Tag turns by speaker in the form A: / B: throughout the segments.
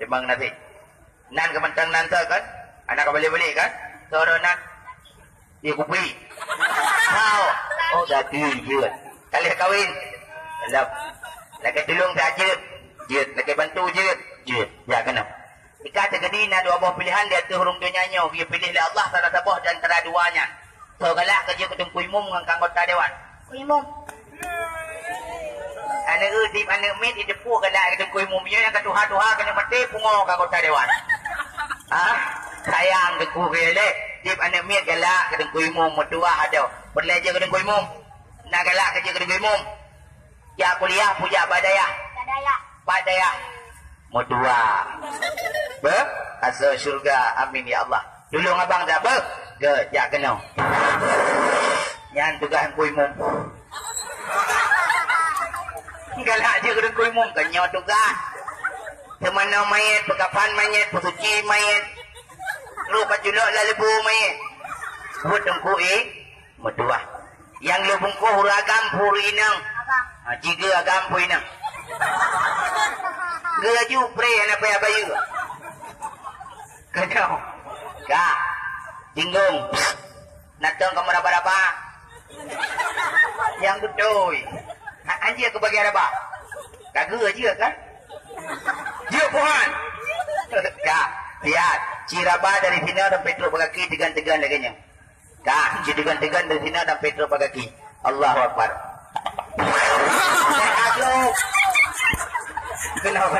A: Memang nasi. Nan kementang nan kan? Anak balik-balik kan? Toro nan. Dia kupi. Kau. Oh jadi je. Kali kahwin. Dalam. Lagi tolong tak je. Je. Lagi bantu je. Je. Ya kena. Jika terjadi nak dua buah pilihan dia tu hurung tu nyanyi. Dia pilih oleh Allah salah sabah dan antara duanya. So galak kerja ketemu imam dengan anggota dewan. Imam. Anak udip anak mit di depu galak ketemu imam dia yang ketuha-tuha kena mati pungo ke anggota dewan. Sayang ke ku gele. Dip anak mit galak ketemu imam medua ada. Belajar ketemu imam. Nak galak kerja ketemu imam. Ya kuliah puja badayah. Badayah. Medua. Asal syurga. Amin ya Allah. Dulu abang dah ke jak kena. Yang tugas ku imam. Galak je ke ku imam kenyo tugas. Semana mayat, pekapan mayat, pesuci mayat. Lu pajulok la lebu mayat. Buat tengku medua. Yang lu bungku huragam purinang. Jika agam purinang. Gelaju pre anak payah bayu. Kenyo. Kak. Tinggung. Natang kamu apa-apa? Yang betul. Anjir ke bagian apa? Kagak aja kan? Dia pohon. Kak, lihat. Ciraba dari sini dan Petro pagaki tegan-tegan lagi. Kak, tegan-tegan dari sini dan Petro pagaki. Allahu Akbar. Aduh. Kenapa?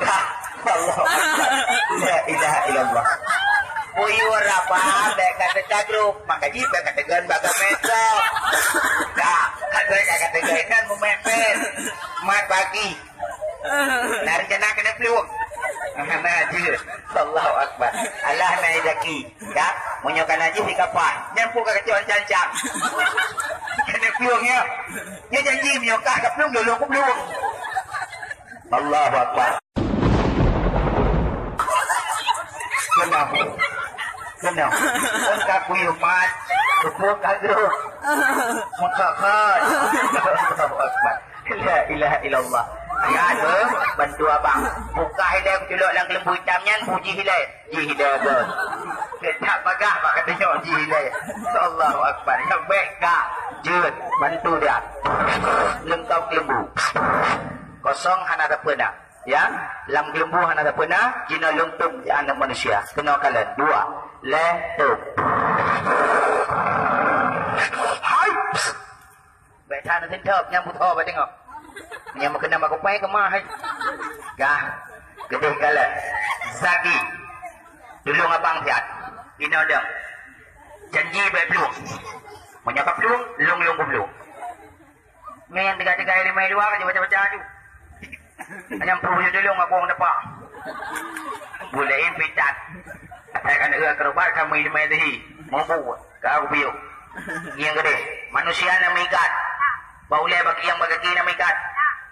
A: Kak, Allahu Akbar. La ilaha illallah. Puyur apa? Baik kata grup. Maka jika kata gan baga metro. Kak, kata gan memepet. Mat pagi. Nari jana kena peluk. Nah je. Allahu Akbar. Allah naik daki. Kak, munyokan aja di kapal. Jangan pun kecewan cancang. Kena peluknya. Dia janji menyokah ke peluk dulu aku peluk. Allahu Akbar. Kenapa? Engkau kuyumat, kepuk kagrup, mengkakad. La ilaha illallah. Ayat bantu abang. Buka hilai aku celok dalam kelembu hitamnya, puji hilai. Ji hilai ke? Tak pagah pak katanya ji hilai. Allahu Akbar. Yang baik kak. Jut, bantu dia. Lengkap kelembu. Kosong hana ada pernah. Ya, lam kelembu hana ada pernah. Jina lungtung di anak manusia. Kena kalian. Dua. Letup. Hai. Baik tanah sentap. Nyambut ho baik tengok. Yang kena mak kupai ke mah. Gah. Gede kalian. Zagi. Dulu abang siat. Ini ada. Janji baik peluk. Menyakap peluk. Lung peluk. Main tiga-tiga hari main dua kan baca-baca tu. Yang perlu dulu ngapong dapat. Bolehin pitat. Saya akan kerubat kami lima ini. Mampu. Kau biu. Yang gede. Manusia nak mengikat. Baulai bagi yang bagi nak mengikat.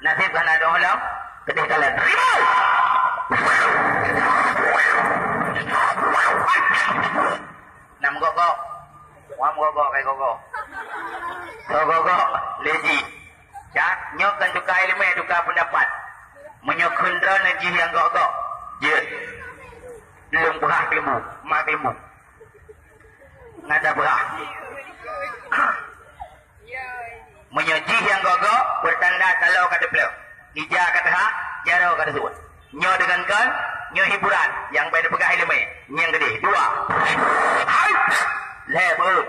A: Nasib kan ada orang. Gede kalian. Rimau. Nam gogok. Wam gogok kayak gogok. Gogok. Leji. Ya, nyokan tukar ilmu, tukar pendapat. Menyokun drone ji yang gogok. Je. Belum berah ilmu, mak ilmu. Ngada berah. Menyoji yang gogok bertanda kalau kata beliau. Ija kata ha, jaro kata suat. Nyo dengan kan, nyo hiburan yang pada pegah ilmu. Yang gede. Dua. Hai. Lebar.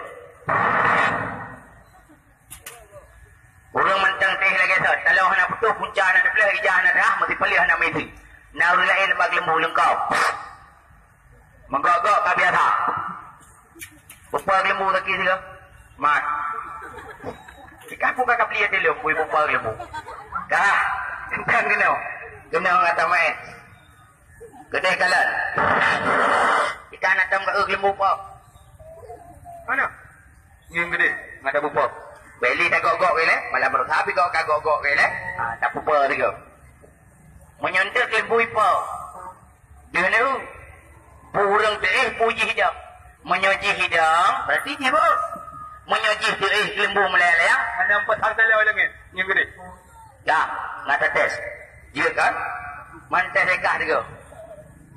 A: Orang mentang teh lagi sat. Kalau hana putus punca hana daplah ijah hana dah mesti pelih hana mesti. Naur lain bag lembu lengkau. Menggogok ka biasa. Bupa lembu lagi sila. Mat. Jika aku kakak beli dia lembu bupa lembu. Dah. Kan kena. Kena ngata main. Gede kalan. Jika nak tam ka lembu apa? Mana? Yang gede. Ngata bupa. Beli tak gogok ke le, malah bersabi kau kagok ke le. Tak apa dia. Menyontek lembu ipa. Dia ni burung teh puji hidang. Menyoji hidang, berarti dia apa? Menyoji teh lembu meleleh ya.
B: Ada 4 harga lawa lagi. Yang gede.
A: Ya, ngata tes. Dia kan Mantai dekah juga.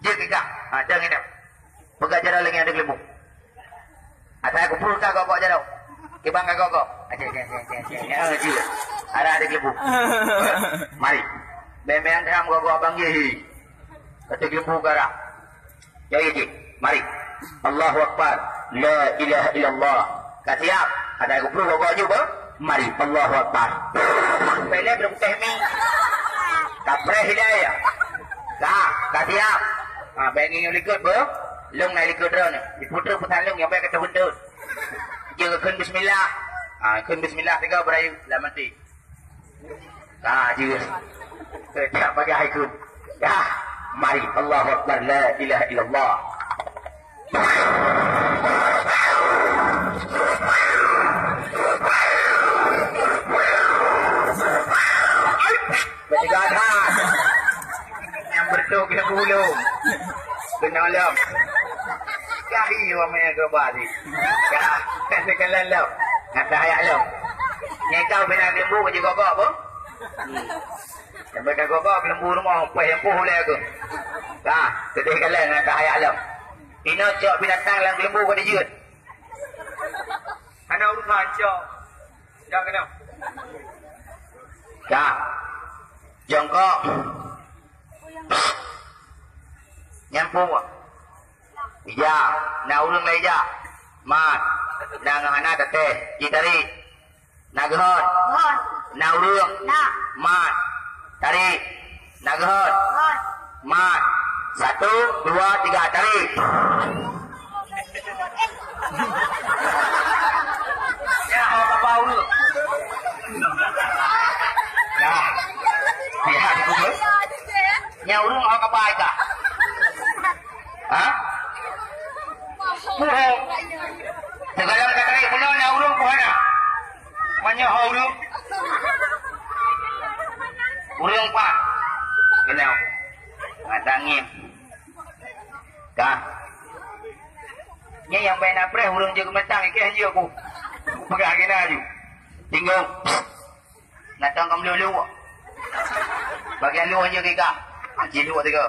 A: Dia kekak. Jangan ni. Pegang jarak lagi ada kelembu. Atas aku pul kau kau jarak. Kebang kau. Ada kelembu. Mari. Bembean dalam kau abang ye. Ada kelembu garah. Jadi, mari. Allahu Akbar. La ilaha illallah. Kasiap. Ada aku pul kau juga. Mari. Allahu Akbar. Pele berputih ni. Kapreh hidayah. Kasiap. Bagi yang likut ber. Lung naik likut dah ni. Diputar putar lung yang baik kata benda. Jaga kun bismillah. Kun bismillah tiga berayu lah mati. Juga. Tak bagi hai kun. Mari Allahu Akbar la ilaha illallah. Bertiga dah. Yang bertuk ke bulu. Kena alam. Kahi ramai ke bari. Tak sekalan lau. Kata hayat lau. Yang kau benar lembu ke juga kau apa? Sampai kau lembu rumah. Apa yang puh lah aku. Sedih kalah kata hayat lau. Ina cok binatang lang lembu ke dia. Anak urusan cok. Tak kena. Jongkok. Nyampung. Ija, na ulung la ija. Mat, na ngahana teteh, jitari. Nagahon. Na ulung. Mat. Tarik. Nagahon. Mat. 1, 2, 3 tarik. Ya, apa bau lu? Ya. Ya, betul. Nya ulung apa baik kah? Sekarang kata ni pulau nak urung puana. Mana urung? Urung pak. Kenal. Ngatangin. Nya yang baik nak pres urung je kemetang ikan je aku. Pegang kena je. Tinggal. Natang kamu lu. Bagian luar je kika. Haji luar tiga.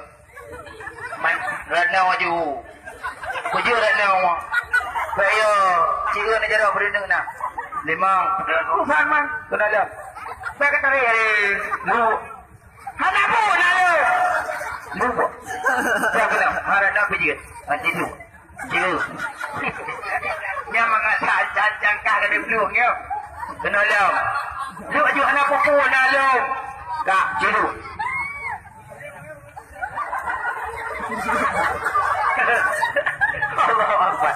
A: Ratna waju. Kuju ratna wa. Saya cikgu nak jarak berdendeng nak. 5. Usan man. Kena dah. Baik kata ni. Lu. Hana pun ada. Lu. Saya kena. Harap nak pergi. Cikgu. Cikgu. Dia mengatakan cangkah dari belum ya. Kena dah. Lu aju anak pokok nak lu. Kak, cikgu. Allah Akbar.